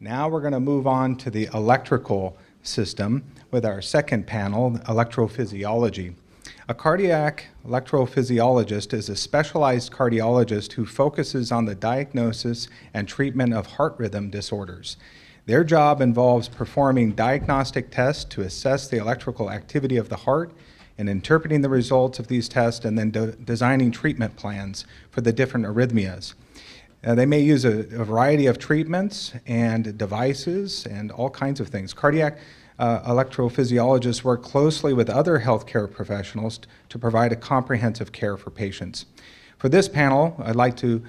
Now we're going to move on to the electrical system with our second panel, electrophysiology. A cardiac electrophysiologist is a specialized cardiologist who focuses on the diagnosis and treatment of heart rhythm disorders. Their job involves performing diagnostic tests to assess the electrical activity of the heart and interpreting the results of these tests and then designing treatment plans for the different arrhythmias. They may use a variety of treatments and devices and all kinds of things. Cardiac electrophysiologists work closely with other healthcare professionals to provide a comprehensive care for patients. For this panel, I'd like to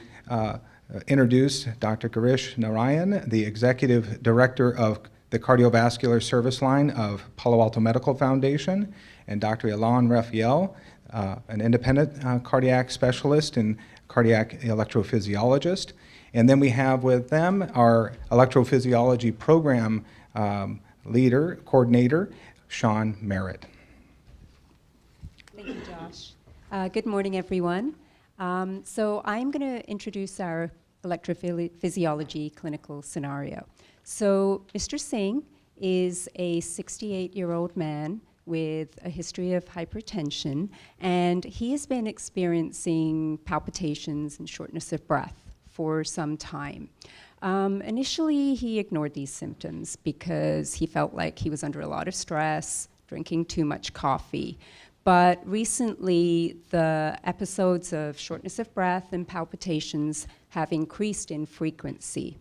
introduce Dr. Girish Narayan, the Executive Director of the Cardiovascular Service Line of Palo Alto Medical Foundation, and Dr. Allon Rafael, an independent cardiac specialist and cardiac electrophysiologist. And then we have with them our electrophysiology program coordinator, Sian Merriott. Thank you, Josh. Good morning, everyone. So I'm going to introduce our electrophysiology clinical scenario. So Mr. Singh is a 68-year-old man with a history of hypertension, and he has been experiencing palpitations and shortness of breath for some time. Initially, he ignored these symptoms because he felt like he was under a lot of stress, drinking too much coffee. But recently, the episodes of shortness of breath and palpitations have increased in frequency.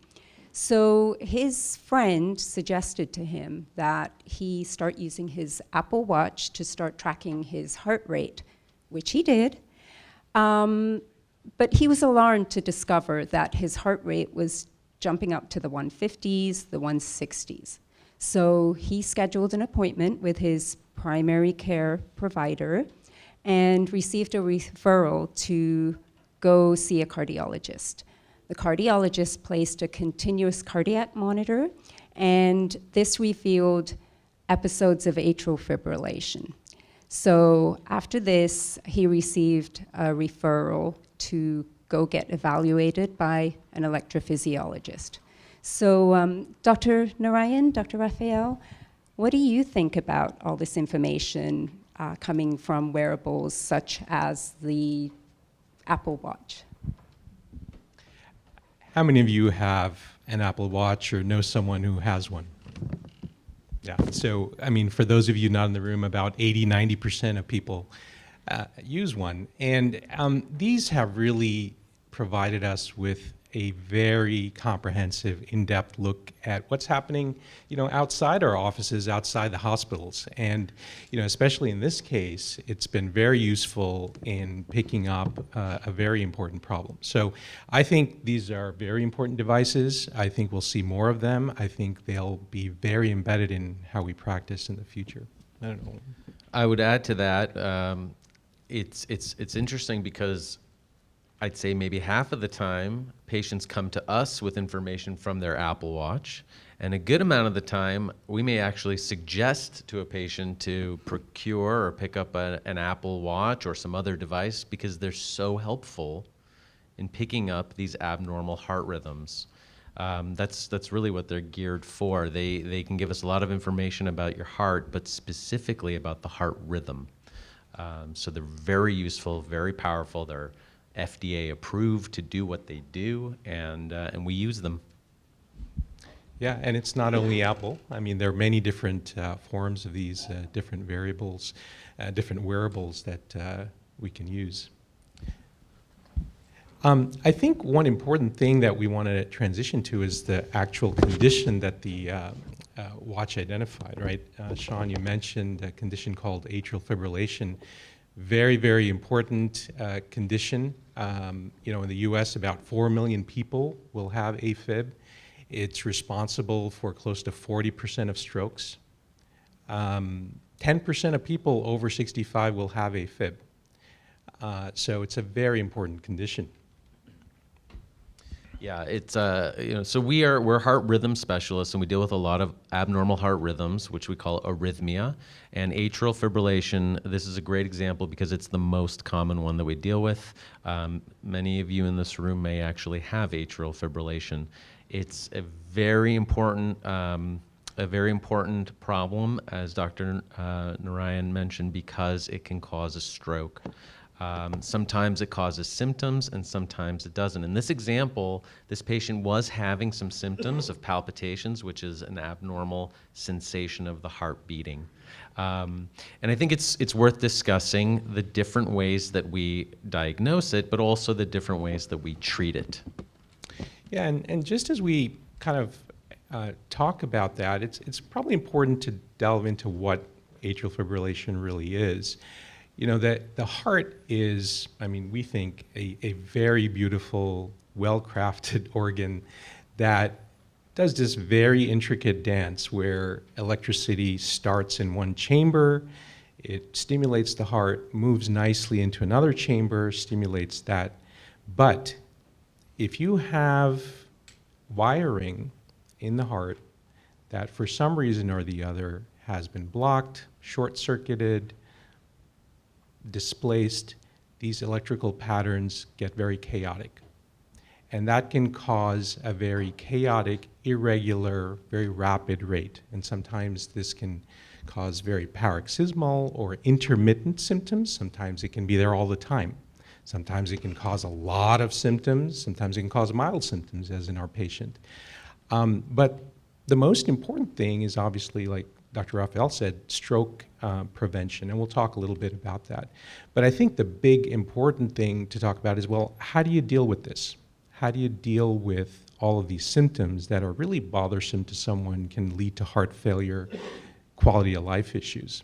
So his friend suggested to him that he start using his Apple Watch to start tracking his heart rate, which he did. But he was alarmed to discover that his heart rate was jumping up to the 150s, the 160s. So he scheduled an appointment with his primary care provider and received a referral to go see a cardiologist. The cardiologist placed a continuous cardiac monitor, and this revealed episodes of atrial fibrillation. So after this, he received a referral to go get evaluated by an electrophysiologist. So Dr. Narayan, Dr. Rafael, what do you think about all this information coming from wearables such as the Apple Watch? How many of you have an Apple Watch or know someone who has one? Yeah, so I mean, for those of you not in the room, about 80–90% of people use one. And these have really provided us with a very comprehensive, in-depth look at what's happening, outside our offices, outside the hospitals. And, especially in this case, it's been very useful in picking up a very important problem. So I think these are very important devices. I think we'll see more of them. I think they'll be very embedded in how we practice in the future. I don't know. I would add to that, it's interesting because I'd say maybe half of the time, patients come to us with information from their Apple Watch, and a good amount of the time, we may actually suggest to a patient to procure or pick up an Apple Watch or some other device because they're so helpful in picking up these abnormal heart rhythms. That's really what they're geared for. They can give us a lot of information about your heart, but specifically about the heart rhythm. So they're very useful, very powerful. They're FDA approved to do what they do, and we use them. Yeah, and it's not only Apple. I mean, there are many different forms of these different variables, different wearables that we can use. I think one important thing that we want to transition to is the actual condition that the watch identified, right? Sian, you mentioned a condition called atrial fibrillation. Very, very important condition. In the US, about 4 million people will have AFib. It's responsible for close to 40% of strokes. 10% of people over 65 will have AFib. So it's a very important condition. Yeah, it's so we're heart rhythm specialists, and we deal with a lot of abnormal heart rhythms, which we call arrhythmia. And atrial fibrillation, this is a great example because it's the most common one that we deal with. Many of you in this room may actually have atrial fibrillation. It's a very important, a very important problem, as Dr. Narayan mentioned, because it can cause a stroke. Sometimes it causes symptoms and sometimes it doesn't. In this example, this patient was having some symptoms of palpitations, which is an abnormal sensation of the heart beating. And I think it's worth discussing the different ways that we diagnose it, but also the different ways that we treat it. Yeah, and just as we kind of talk about that, it's probably important to delve into what atrial fibrillation really is. You know, that the heart is, I mean, we think a very beautiful, well-crafted organ that does this very intricate dance where electricity starts in one chamber, it stimulates the heart, moves nicely into another chamber, stimulates that. But if you have wiring in the heart that for some reason or the other has been blocked, short-circuited, displaced, these electrical patterns get very chaotic. And that can cause a very chaotic, irregular, very rapid rate. And sometimes this can cause very paroxysmal or intermittent symptoms. Sometimes it can be there all the time. Sometimes it can cause a lot of symptoms. Sometimes it can cause mild symptoms, as in our patient. But the most important thing is obviously, like Dr. Rafael said, stroke prevention, and we'll talk a little bit about that. But I think the big important thing to talk about is, well, how do you deal with this? How do you deal with all of these symptoms that are really bothersome to someone, can lead to heart failure, quality of life issues?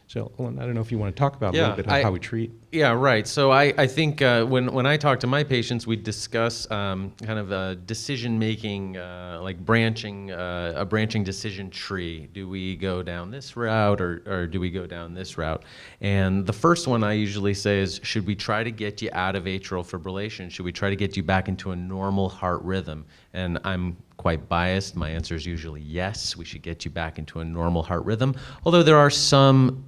So, Allon, I don't know if you want to talk about a little bit of how we treat. Yeah, right. So I think when I talk to my patients, we discuss kind of a decision-making, like a branching decision tree. Do we go down this route or do we go down this route? And the first one I usually say is, should we try to get you out of atrial fibrillation? Should we try to get you back into a normal heart rhythm? And I'm quite biased. My answer is usually yes, we should get you back into a normal heart rhythm. Although there are some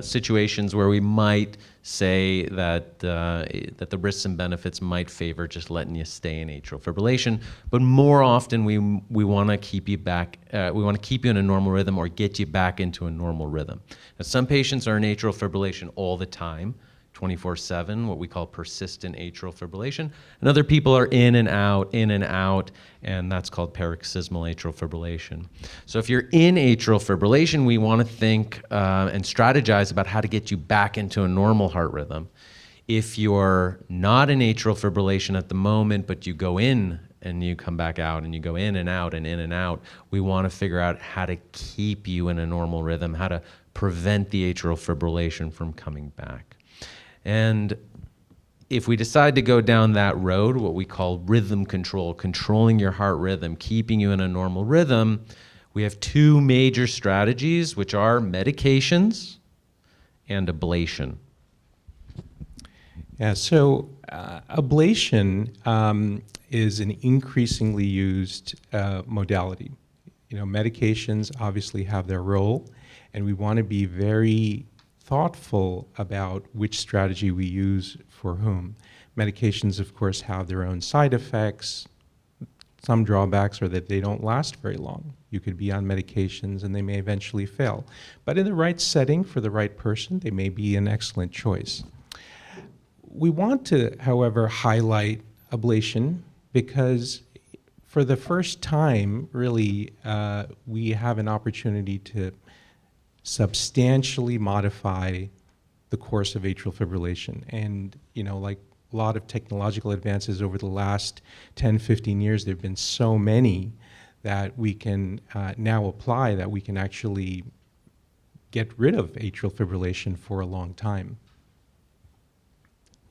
situations where we might say that that the risks and benefits might favor just letting you stay in atrial fibrillation. But more often, we want to keep you back. We want to keep you in a normal rhythm or get you back into a normal rhythm. Now, some patients are in atrial fibrillation all the time, 24/7, what we call persistent atrial fibrillation. And other people are in and out, and that's called paroxysmal atrial fibrillation. So if you're in atrial fibrillation, we want to think and strategize about how to get you back into a normal heart rhythm. If you're not in atrial fibrillation at the moment, but you go in and you come back out, and you go in and out and in and out, we want to figure out how to keep you in a normal rhythm, how to prevent the atrial fibrillation from coming back. And if we decide to go down that road, what we call rhythm control, controlling your heart rhythm, keeping you in a normal rhythm, we have two major strategies, which are medications and ablation. Yeah, so ablation is an increasingly used modality. You know, medications obviously have their role, and we want to be very thoughtful about which strategy we use for whom. Medications, of course, have their own side effects. Some drawbacks are that they don't last very long. You could be on medications and they may eventually fail. But in the right setting for the right person, they may be an excellent choice. We want to, however, highlight ablation because for the first time, really, we have an opportunity to substantially modify the course of atrial fibrillation. And, you know, like a lot of technological advances over the last 10, 15 years, there have been so many that we can now apply that we can actually get rid of atrial fibrillation for a long time.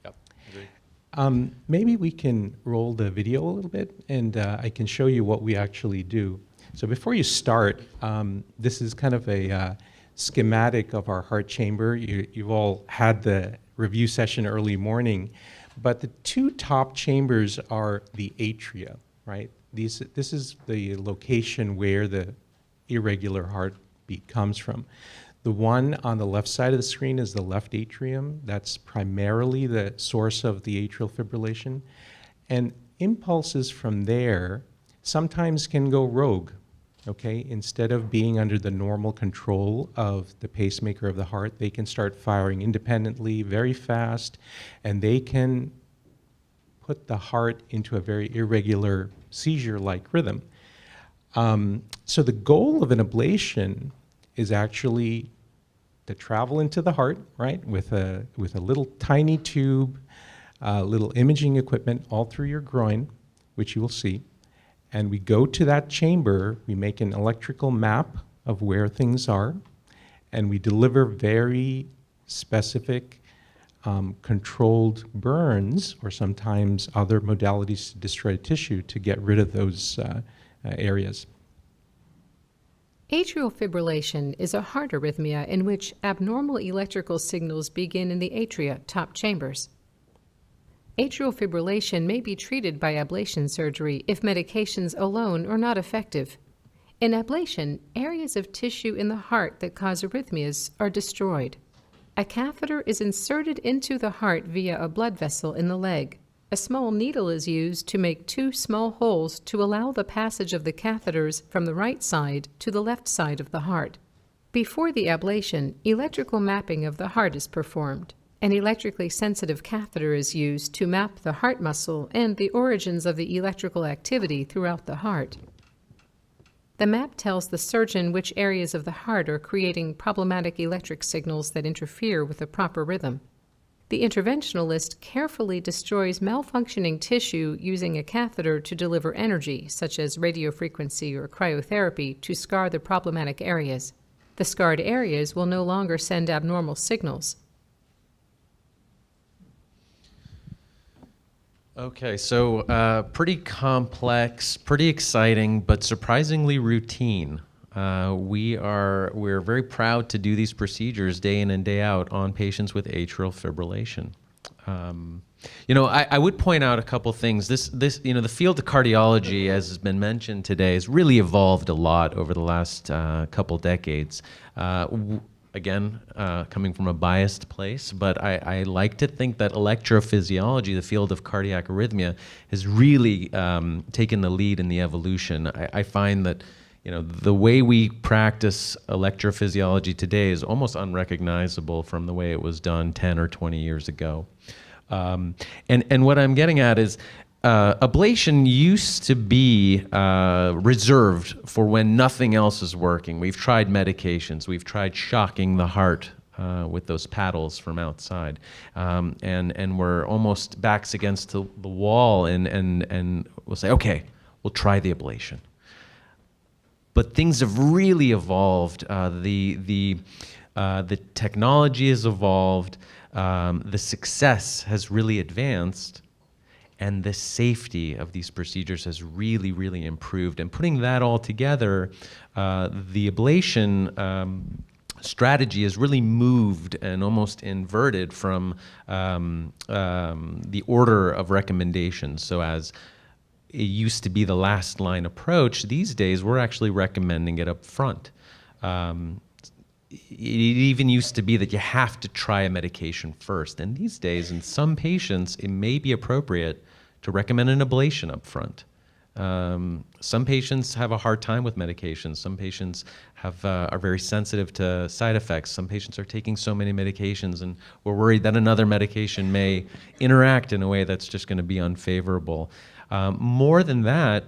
Yep, agree. Maybe we can roll the video a little bit and I can show you what we actually do. So before you start, this is kind of a schematic of our heart chamber. You've all had the review session early morning, but the two top chambers are the atria, right? This is the location where the irregular heartbeat comes from. The one on the left side of the screen is the left atrium. That's primarily the source of the atrial fibrillation. And impulses from there sometimes can go rogue. Okay, instead of being under the normal control of the pacemaker of the heart, they can start firing independently, very fast, and they can put the heart into a very irregular seizure-like rhythm. So the goal of an ablation is actually to travel into the heart, right, with a little tiny tube, little imaging equipment all through your groin, which you will see. And we go to that chamber, we make an electrical map of where things are, and we deliver very specific controlled burns, or sometimes other modalities to destroy tissue to get rid of those areas. Atrial fibrillation is a heart arrhythmia in which abnormal electrical signals begin in the atria, top chambers. Atrial fibrillation may be treated by ablation surgery if medications alone are not effective. In ablation, areas of tissue in the heart that cause arrhythmias are destroyed. A catheter is inserted into the heart via a blood vessel in the leg. A small needle is used to make 2 small holes to allow the passage of the catheters from the right side to the left side of the heart. Before the ablation, electrical mapping of the heart is performed. An electrically sensitive catheter is used to map the heart muscle and the origins of the electrical activity throughout the heart. The map tells the surgeon which areas of the heart are creating problematic electric signals that interfere with the proper rhythm. The interventionalist carefully destroys malfunctioning tissue using a catheter to deliver energy, such as radiofrequency or cryotherapy, to scar the problematic areas. The scarred areas will no longer send abnormal signals. Okay, so pretty complex, pretty exciting, but surprisingly routine. We're very proud to do these procedures day in and day out on patients with atrial fibrillation. I would point out a couple things. The field of cardiology, as has been mentioned today, has really evolved a lot over the last couple decades. Again, coming from a biased place, but I like to think that electrophysiology, the field of cardiac arrhythmia, has really taken the lead in the evolution. I find that the way we practice electrophysiology today is almost unrecognizable from the way it was done 10 or 20 years ago. And what I'm getting at is ablation used to be reserved for when nothing else is working. We've tried medications. We've tried shocking the heart with those paddles from outside. And we're almost backs against the wall and we'll say, okay, we'll try the ablation. But things have really evolved. The technology has evolved. The success has really advanced. And the safety of these procedures has really, really improved. And putting that all together, the ablation strategy has really moved and almost inverted from the order of recommendations. So as it used to be the last line approach, these days we're actually recommending it up front. It even used to be that you have to try a medication first. And these days, in some patients, it may be appropriate to recommend an ablation up front. Some patients have a hard time with medications. Some patients are very sensitive to side effects. Some patients are taking so many medications, and we're worried that another medication may interact in a way that's just going to be unfavorable. More than that,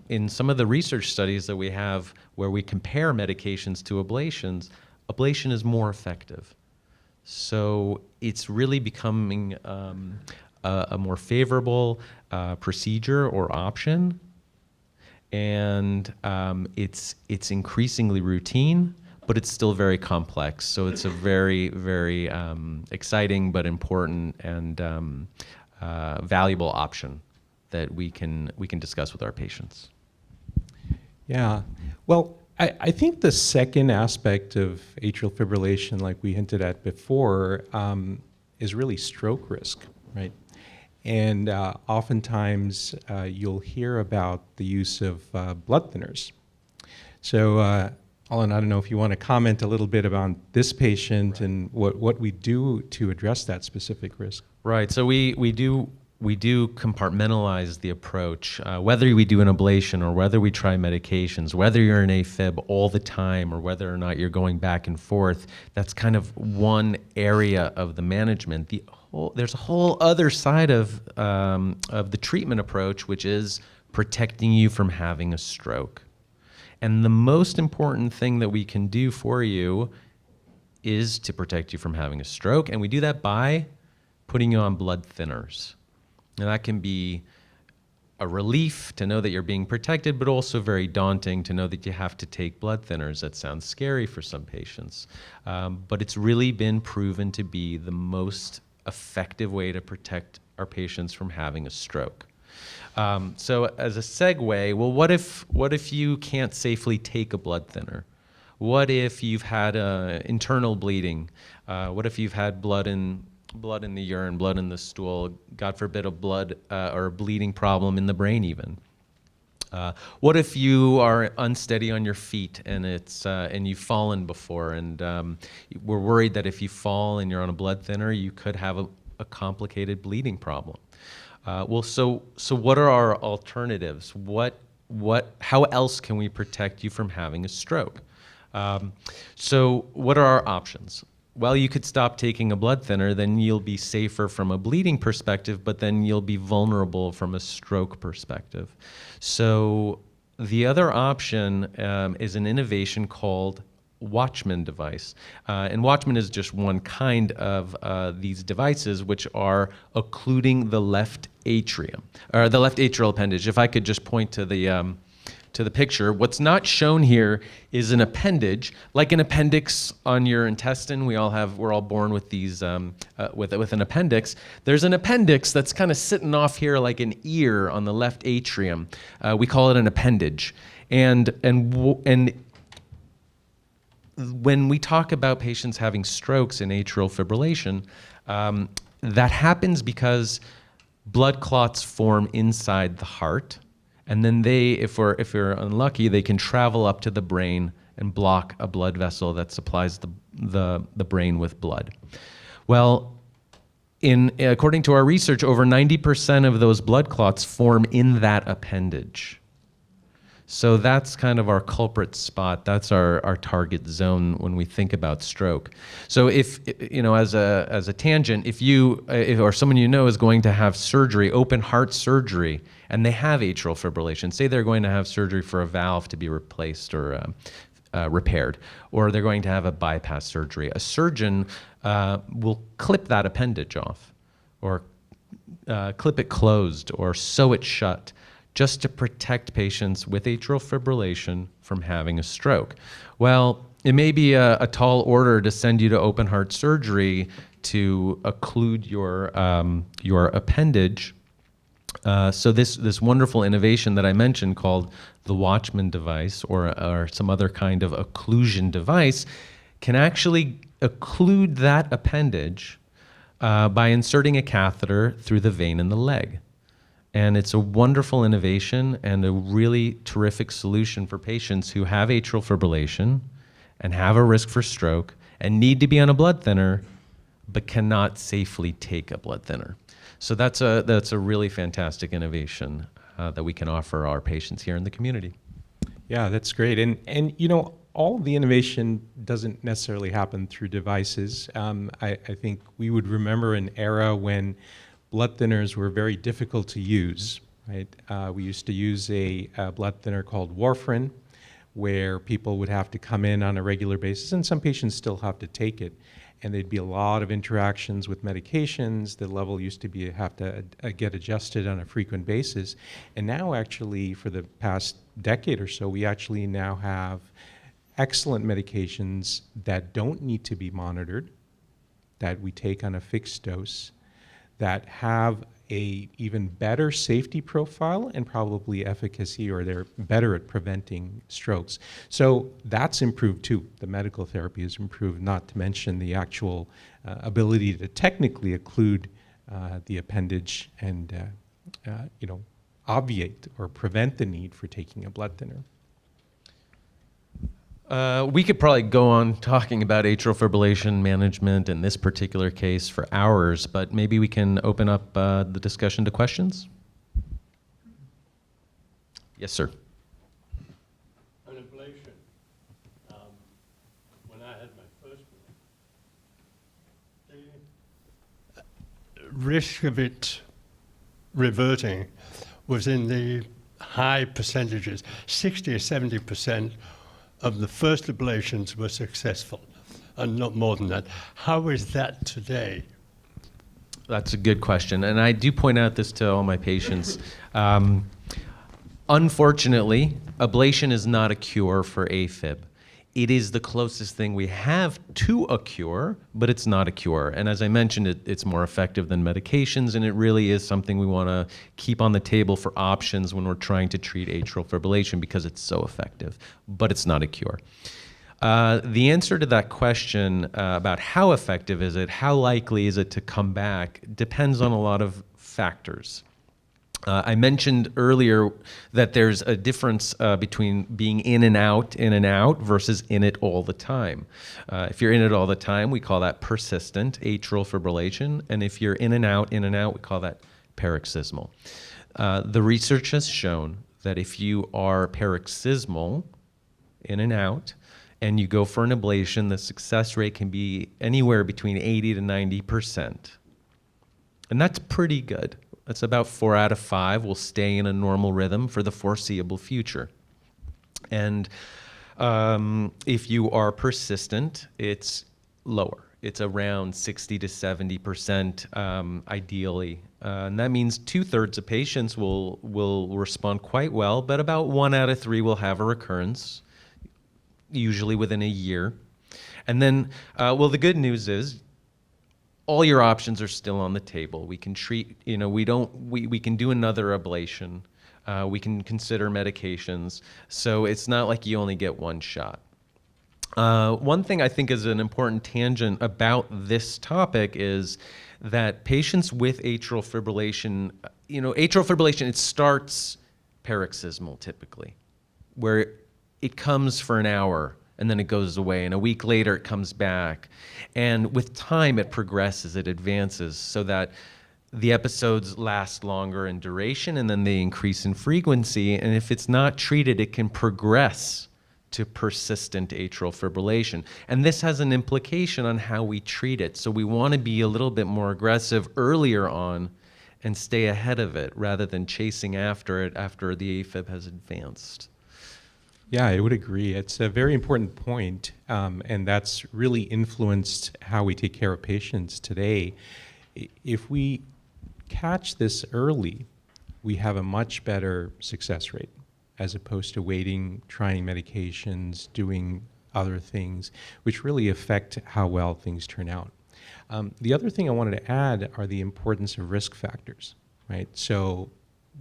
in some of the research studies that we have where we compare medications to ablations, ablation is more effective. So it's really becoming a more favorable procedure or option, and it's increasingly routine, but it's still very complex. So it's a very, very exciting but important and valuable option that we can discuss with our patients. Yeah, well, I think the second aspect of atrial fibrillation, like we hinted at before, is really stroke risk, right? And oftentimes you'll hear about the use of blood thinners. So, Allon, I don't know if you want to comment a little bit about this patient and what we do to address that specific risk. Right. So we do we do compartmentalize the approach. Whether we do an ablation or whether we try medications, whether you're in AFib all the time or whether or not you're going back and forth, that's kind of one area of the management. There's a whole other side of the treatment approach, which is protecting you from having a stroke. And the most important thing that we can do for you is to protect you from having a stroke, and we do that by putting you on blood thinners. Now that can be a relief to know that you're being protected, but also very daunting to know that you have to take blood thinners. That sounds scary for some patients, but it's really been proven to be the most effective way to protect our patients from having a stroke. So as a segue, well, what if you can't safely take a blood thinner? What if you've had internal bleeding? What if you've had blood in the urine, blood in the stool, God forbid a blood or a bleeding problem in the brain even? What if you are unsteady on your feet and you've fallen before and we're worried that if you fall and you're on a blood thinner, you could have a complicated bleeding problem? So what are our alternatives? How else can we protect you from having a stroke? So what are our options? Well, you could stop taking a blood thinner, then you'll be safer from a bleeding perspective, but then you'll be vulnerable from a stroke perspective. So the other option is an innovation called Watchman device. And Watchman is just one kind of these devices, which are occluding the left atrium, or the left atrial appendage. If I could just point to the picture, what's not shown here is an appendage, like an appendix on your intestine. We're all born with these, with an appendix. There's an appendix that's kind of sitting off here like an ear on the left atrium. We call it an appendage. And when we talk about patients having strokes and atrial fibrillation, that happens because blood clots form inside the heart, and then if we're unlucky, they can travel up to the brain and block a blood vessel that supplies the brain with blood. Well, according to our research, over 90% of those blood clots form in that appendage. So that's kind of our culprit spot. That's our target zone when we think about stroke. So if, as a tangent, if or someone you know is going to have surgery, open heart surgery, and they have atrial fibrillation, say they're going to have surgery for a valve to be replaced or repaired, or they're going to have a bypass surgery, a surgeon will clip that appendage off, or clip it closed, or sew it shut, just to protect patients with atrial fibrillation from having a stroke. Well, it may be a tall order to send you to open heart surgery to occlude your appendage. So this wonderful innovation that I mentioned called the Watchman device or some other kind of occlusion device can actually occlude that appendage by inserting a catheter through the vein in the leg. And it's a wonderful innovation and a really terrific solution for patients who have atrial fibrillation and have a risk for stroke and need to be on a blood thinner but cannot safely take a blood thinner. So that's a really fantastic innovation that we can offer our patients here in the community. Yeah, that's great. And all of the innovation doesn't necessarily happen through devices. I think we would remember an era when blood thinners were very difficult to use, right? We used to use a blood thinner called warfarin, where people would have to come in on a regular basis, and some patients still have to take it. And there'd be a lot of interactions with medications. The level used to have to get adjusted on a frequent basis. And now actually, for the past decade or so, we actually now have excellent medications that don't need to be monitored, that we take on a fixed dose, that have a even better safety profile and probably efficacy, or they're better at preventing strokes. So that's improved too. The medical therapy has improved, not to mention the actual ability to technically occlude the appendage and obviate or prevent the need for taking a blood thinner. We could probably go on talking about atrial fibrillation management in this particular case for hours, but maybe we can open up the discussion to questions. Yes, sir. An ablation. When I had my first one, the risk of it reverting was in the high percentages. 60 or 70% of the first ablations were successful, and not more than that. How is that today? That's a good question, and I do point out this to all my patients. Unfortunately, ablation is not a cure for AFib. It is the closest thing we have to a cure, but it's not a cure. And as I mentioned, it's more effective than medications, and it really is something we want to keep on the table for options when we're trying to treat atrial fibrillation because it's so effective, but it's not a cure. The answer to that question about how effective is it, how likely is it to come back, depends on a lot of factors. I mentioned earlier that there's a difference between being in and out versus in it all the time. If you're in it all the time, we call that persistent atrial fibrillation. And if you're in and out, we call that paroxysmal. The research has shown that if you are paroxysmal, in and out, and you go for an ablation, the success rate can be anywhere between 80 to 90%. And that's pretty good. That's about 4 out of 5 will stay in a normal rhythm for the foreseeable future. And if you are persistent, it's lower. It's around 60 to 70% ideally. And that means 2/3 of patients will respond quite well, but about 1 out of 3 will have a recurrence, usually within a year. And then, well, the good news is all your options are still on the table. We can treat, we can do another ablation. We can consider medications. So it's not like you only get one shot. One thing I think is an important tangent about this topic is that patients with atrial fibrillation, it starts paroxysmal typically, where it comes for an hour and then it goes away, and a week later it comes back. And with time it progresses, it advances, so that the episodes last longer in duration and then they increase in frequency. And if it's not treated, it can progress to persistent atrial fibrillation. And this has an implication on how we treat it. So we want to be a little bit more aggressive earlier on and stay ahead of it rather than chasing after it after the AFib has advanced. Yeah, I would agree. It's a very important point, and that's really influenced how we take care of patients today. If we catch this early, we have a much better success rate as opposed to waiting, trying medications, doing other things, which really affect how well things turn out. The other thing I wanted to add are the importance of risk factors, right? So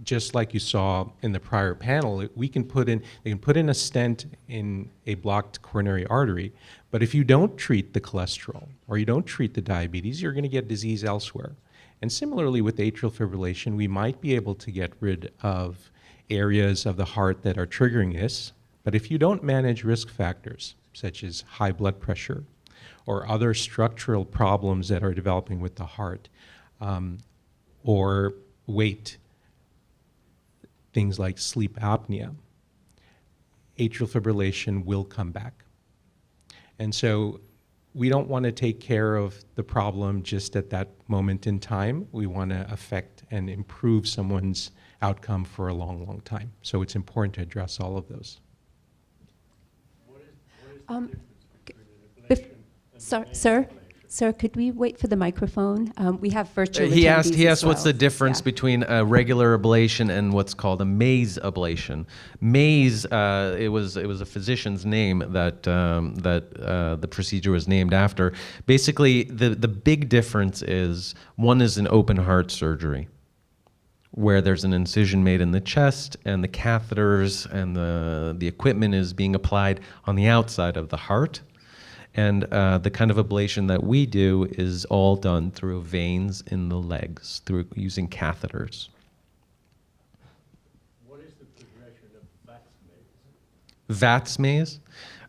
just like you saw in the prior panel, they can put in a stent in a blocked coronary artery, but if you don't treat the cholesterol or you don't treat the diabetes, you're going to get disease elsewhere. And similarly with atrial fibrillation, we might be able to get rid of areas of the heart that are triggering this, but if you don't manage risk factors, such as high blood pressure or other structural problems that are developing with the heart, or weight, things like sleep apnea, atrial fibrillation will come back. And so we don't want to take care of the problem just at that moment in time. We want to affect and improve someone's outcome for a long, long time. So it's important to address all of those. Sir, could we wait for the microphone? We have virtual He asked attendees as what's the well. difference between a regular ablation and what's called a maze ablation. Maze, it was a physician's name that the procedure was named after. Basically, the big difference is one is an open heart surgery, where there's an incision made in the chest and the catheters and the equipment is being applied on the outside of the heart. And the kind of ablation that we do is all done through veins in the legs, through using catheters. What is the progression of VATS maze? VATS maze?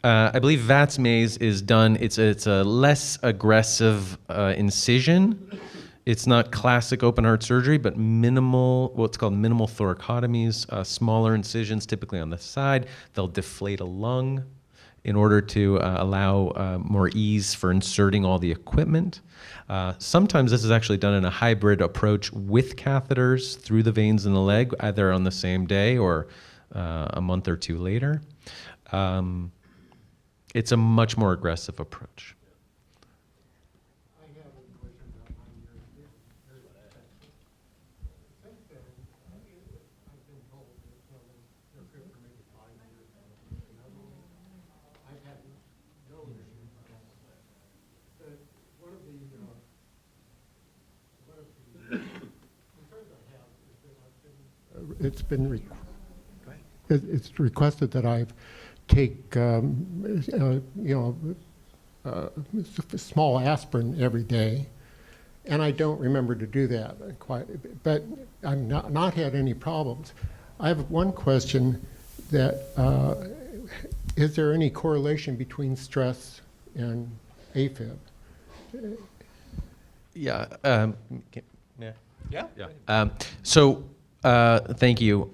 I believe VATS maze is done. It's a less aggressive incision. It's not classic open heart surgery, but minimal, what's called minimal thoracotomies, smaller incisions, typically on the side. They'll deflate a lung in order to allow more ease for inserting all the equipment. Sometimes this is actually done in a hybrid approach with catheters through the veins in the leg, either on the same day or a month or two later. It's a much more aggressive approach. It's requested that I take small aspirin every day, and I don't remember to do that quite. But I've not had any problems. I have one question: that is there any correlation between stress and AFib? Yeah. Yeah. Thank you.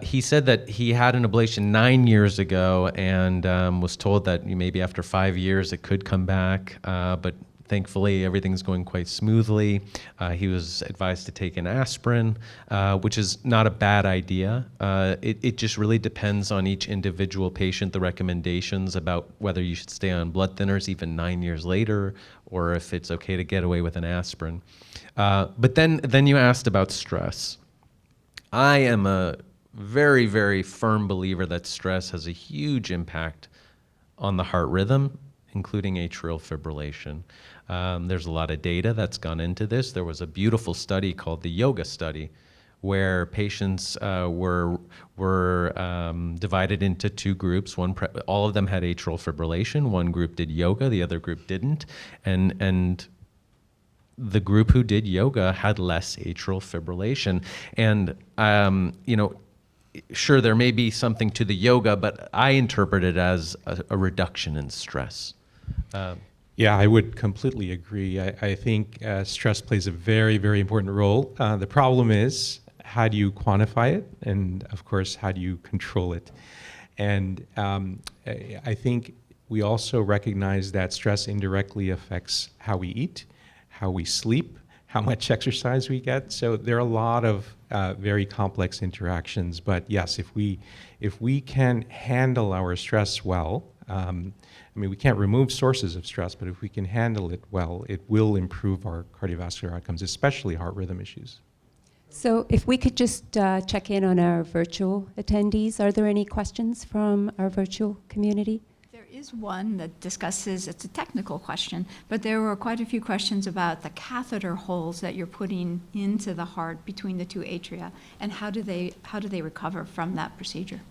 He said that he had an ablation 9 years ago and was told that maybe after 5 years it could come back, but thankfully everything's going quite smoothly. He was advised to take an aspirin, which is not a bad idea. It just really depends on each individual patient, the recommendations about whether you should stay on blood thinners even 9 years later, or if it's okay to get away with an aspirin. But then you asked about stress. I am a very, very firm believer that stress has a huge impact on the heart rhythm, including atrial fibrillation. There's a lot of data that's gone into this. There was a beautiful study called the yoga study, where patients were divided into two groups. All of them had atrial fibrillation. One group did yoga, the other group didn't, and the group who did yoga had less atrial fibrillation. And, sure, there may be something to the yoga, but I interpret it as a reduction in stress. Yeah, I would completely agree. I think stress plays a very, very important role. The problem is, how do you quantify it? And of course, how do you control it? And I think we also recognize that stress indirectly affects how we eat, how we sleep, how much exercise we get. So there are a lot of very complex interactions. But yes, if we can handle our stress well, we can't remove sources of stress, but if we can handle it well, it will improve our cardiovascular outcomes, especially heart rhythm issues. So if we could just check in on our virtual attendees. Are there any questions from our virtual community? There is one that discusses, it's a technical question, but there were quite a few questions about the catheter holes that you're putting into the heart between the two atria, and how do they recover from that procedure?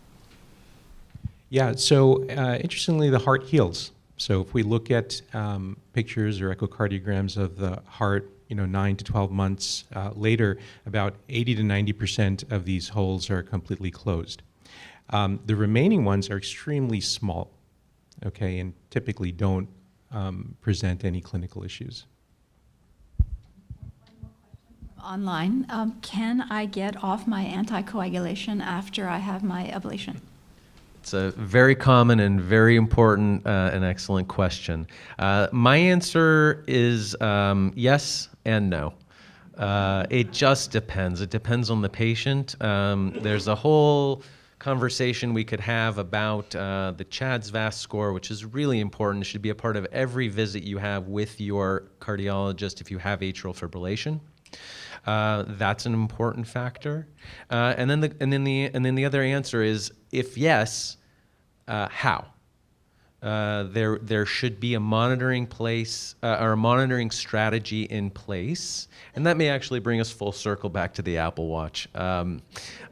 Yeah, so interestingly, the heart heals. So if we look at pictures or echocardiograms of the heart, 9 to 12 months later, about 80 to 90% of these holes are completely closed. The remaining ones are extremely small, okay, and typically don't present any clinical issues. Online, can I get off my anticoagulation after I have my ablation? It's a very common and very important and excellent question. My answer is yes and no. It just depends. It depends on the patient. There's a whole conversation we could have about the CHADS VAS score, which is really important. It should be a part of every visit you have with your cardiologist if you have atrial fibrillation. That's an important factor. And then the other answer is, if yes, how? There should be a monitoring place or a monitoring strategy in place, and that may actually bring us full circle back to the Apple Watch.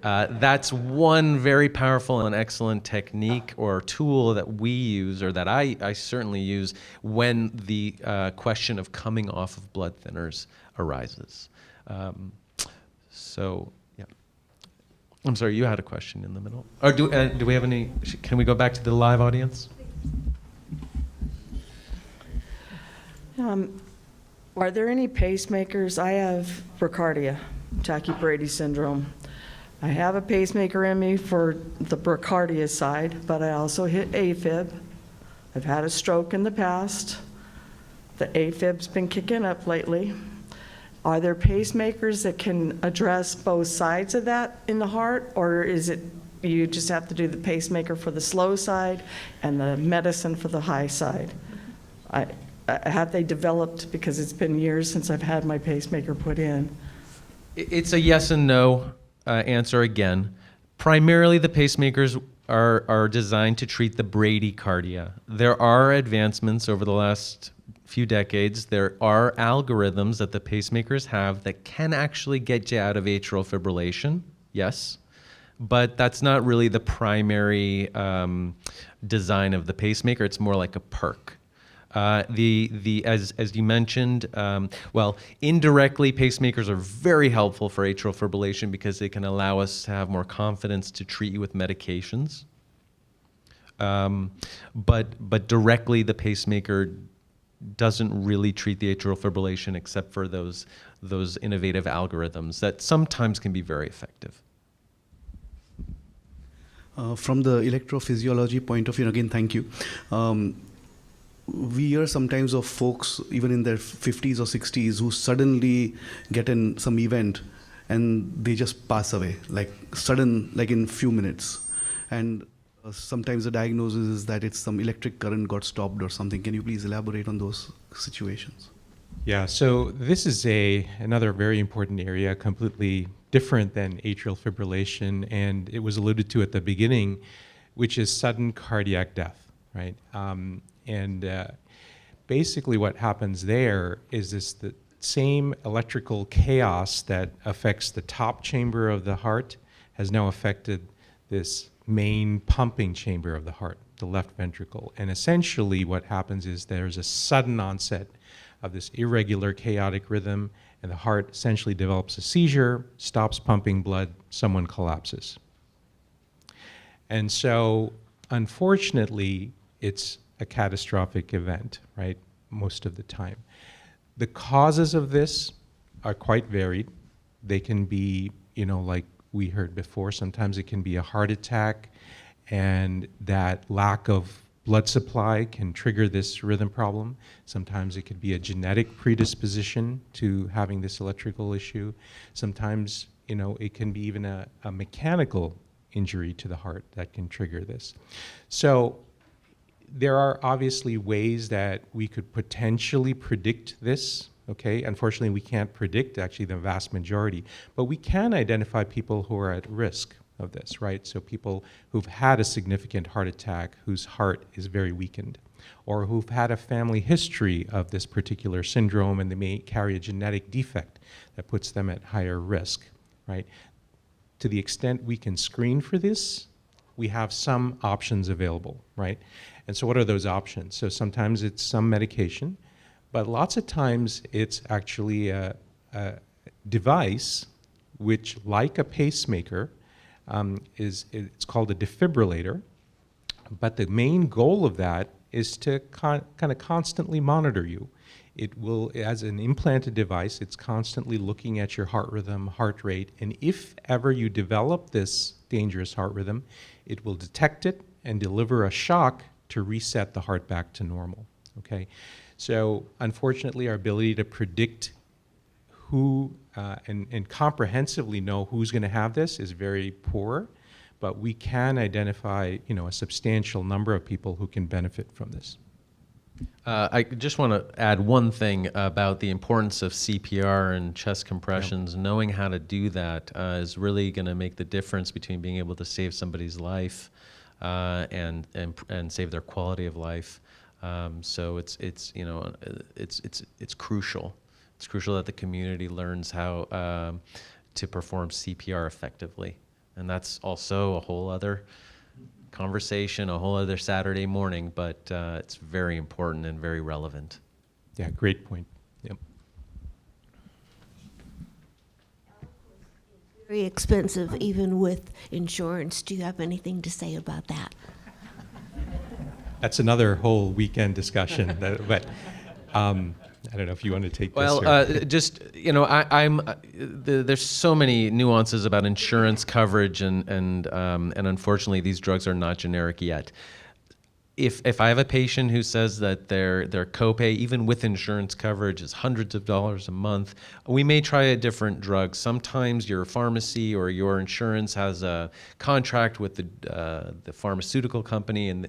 That's one very powerful and excellent technique or tool that we use, or that I certainly use, when the question of coming off of blood thinners arises. Yeah. I'm sorry, you had a question in the middle. Or do we have any? Can we go back to the live audience? Are there any pacemakers? I have bradycardia, tachybrady syndrome. I have a pacemaker in me for the bradycardia side, but I also hit AFib. I've had a stroke in the past. The AFib's been kicking up lately. Are there pacemakers that can address both sides of that in the heart, or is it you just have to do the pacemaker for the slow side and the medicine for the high side? Have they developed, because it's been years since I've had my pacemaker put in? It's a yes and no answer again. Primarily, the pacemakers are designed to treat the bradycardia. There are advancements over the last few decades. There are algorithms that the pacemakers have that can actually get you out of atrial fibrillation, yes, but that's not really the primary design of the pacemaker. It's more like a perk. As you mentioned, well, indirectly, pacemakers are very helpful for atrial fibrillation because they can allow us to have more confidence to treat you with medications. But directly, the pacemaker doesn't really treat the atrial fibrillation except for those innovative algorithms that sometimes can be very effective. From the electrophysiology point of view, again, thank you. We hear sometimes of folks, even in their 50s or 60s, who suddenly get in some event and they just pass away, like in few minutes. And sometimes the diagnosis is that it's some electric current got stopped or something. Can you please elaborate on those situations? Yeah, so this is another very important area, completely different than atrial fibrillation, and it was alluded to at the beginning, which is sudden cardiac death, right? Basically what happens there is the same electrical chaos that affects the top chamber of the heart has now affected this main pumping chamber of the heart, the left ventricle. And essentially what happens is there's a sudden onset of this irregular chaotic rhythm, and the heart essentially develops a seizure, stops pumping blood, someone collapses. And so unfortunately, it's a catastrophic event, right, most of the time. The causes of this are quite varied. They can be, like we heard before, sometimes it can be a heart attack, and that lack of blood supply can trigger this rhythm problem. Sometimes it could be a genetic predisposition to having this electrical issue. Sometimes, it can be even a mechanical injury to the heart that can trigger this. So there are obviously ways that we could potentially predict this, okay? Unfortunately, we can't predict actually the vast majority, but we can identify people who are at risk of this, right? So people who've had a significant heart attack whose heart is very weakened, or who've had a family history of this particular syndrome and they may carry a genetic defect that puts them at higher risk, right? To the extent we can screen for this, we have some options available, right? And so what are those options? So sometimes it's some medication, but lots of times it's actually a device which, like a pacemaker, it's called a defibrillator, but the main goal of that is to kind of constantly monitor you. It will, as an implanted device, it's constantly looking at your heart rhythm, heart rate, and if ever you develop this dangerous heart rhythm, it will detect it and deliver a shock to reset the heart back to normal, okay? So unfortunately, our ability to predict who and comprehensively know who's going to have this is very poor, but we can identify, a substantial number of people who can benefit from this. I just want to add one thing about the importance of CPR and chest compressions. Yep. Knowing how to do that is really going to make the difference between being able to save somebody's life and save their quality of life. So it's crucial. It's crucial that the community learns how to perform CPR effectively, and that's also a whole other conversation, a whole other Saturday morning, but it's very important and very relevant. Yeah, great point. Yep. Very expensive, even with insurance. Do you have anything to say about that? That's another whole weekend discussion. But I don't know if you want to take Well, this. Or just, there's so many nuances about insurance coverage, and unfortunately, these drugs are not generic yet. If I have a patient who says that their copay, even with insurance coverage, is hundreds of dollars a month, we may try a different drug. Sometimes your pharmacy or your insurance has a contract with the pharmaceutical company, and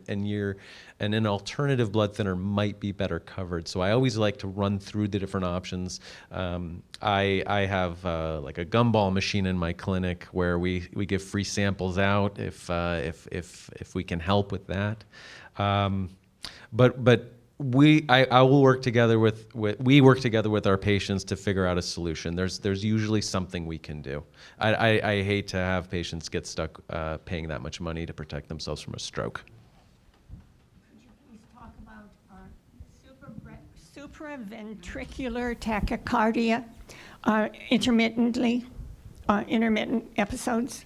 an alternative blood thinner might be better covered. So I always like to run through the different options. I have like a gumball machine in my clinic where we give free samples out if we can help with that. But I will work together we work together with our patients to figure out a solution. There's usually something we can do. I hate to have patients get stuck paying that much money to protect themselves from a stroke. Could you please talk about supraventricular tachycardia, intermittent episodes?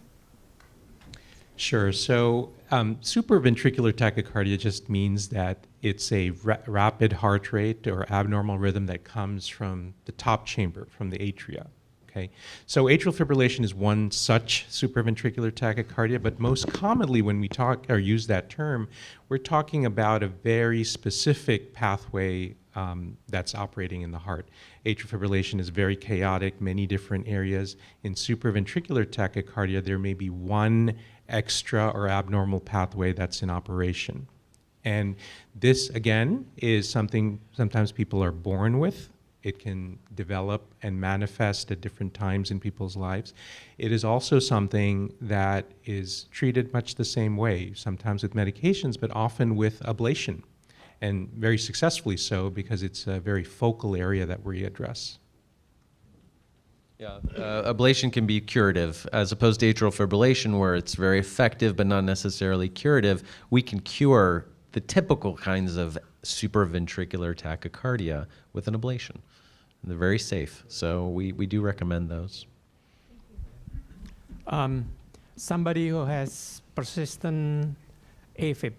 Sure. So supraventricular tachycardia just means that it's a rapid heart rate or abnormal rhythm that comes from the top chamber, from the atria. Okay. So atrial fibrillation is one such supraventricular tachycardia, but most commonly when we talk or use that term, we're talking about a very specific pathway that's operating in the heart. Atrial fibrillation is very chaotic, many different areas. In supraventricular tachycardia, there may be one extra or abnormal pathway that's in operation. And this, again, is something sometimes people are born with. It can develop and manifest at different times in people's lives. It is also something that is treated much the same way, sometimes with medications, but often with ablation, and very successfully so because it's a very focal area that we address. Yeah, ablation can be curative, as opposed to atrial fibrillation, where it's very effective but not necessarily curative. We can cure the typical kinds of supraventricular tachycardia with an ablation. And they're very safe, so we do recommend those. Somebody who has persistent AFib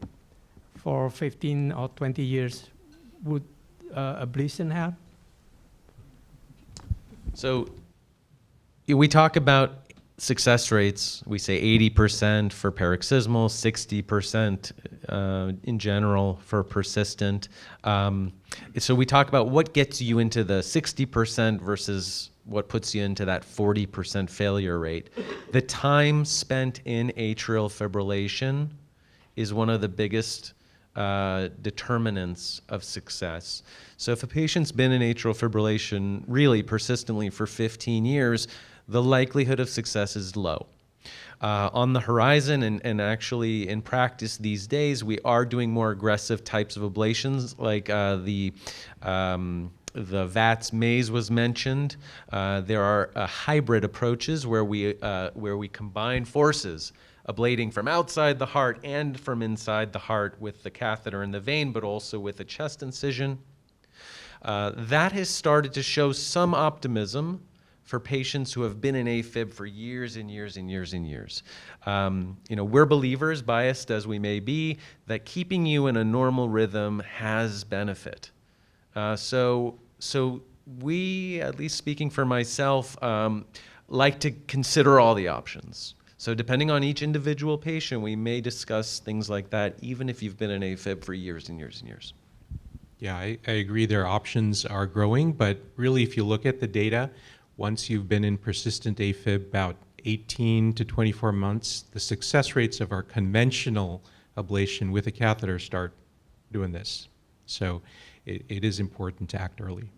for 15 or 20 years, would ablation help? So we talk about success rates. We say 80% for paroxysmal, 60% in general for persistent. So we talk about what gets you into the 60% versus what puts you into that 40% failure rate. The time spent in atrial fibrillation is one of the biggest determinants of success. So if a patient's been in atrial fibrillation really persistently for 15 years, the likelihood of success is low. On the horizon, and actually in practice these days, we are doing more aggressive types of ablations, like the VATS maze was mentioned. There are hybrid approaches where we combine forces, ablating from outside the heart and from inside the heart with the catheter in the vein, but also with a chest incision. That has started to show some optimism for patients who have been in AFib for years and years and years and years. We're believers, biased as we may be, that keeping you in a normal rhythm has benefit. So we, at least speaking for myself, like to consider all the options. So depending on each individual patient, we may discuss things like that, even if you've been in AFib for years and years and years. Yeah, I agree their options are growing, but really if you look at the data, once you've been in persistent AFib about 18 to 24 months, the success rates of our conventional ablation with a catheter start doing this. So it is important to act early.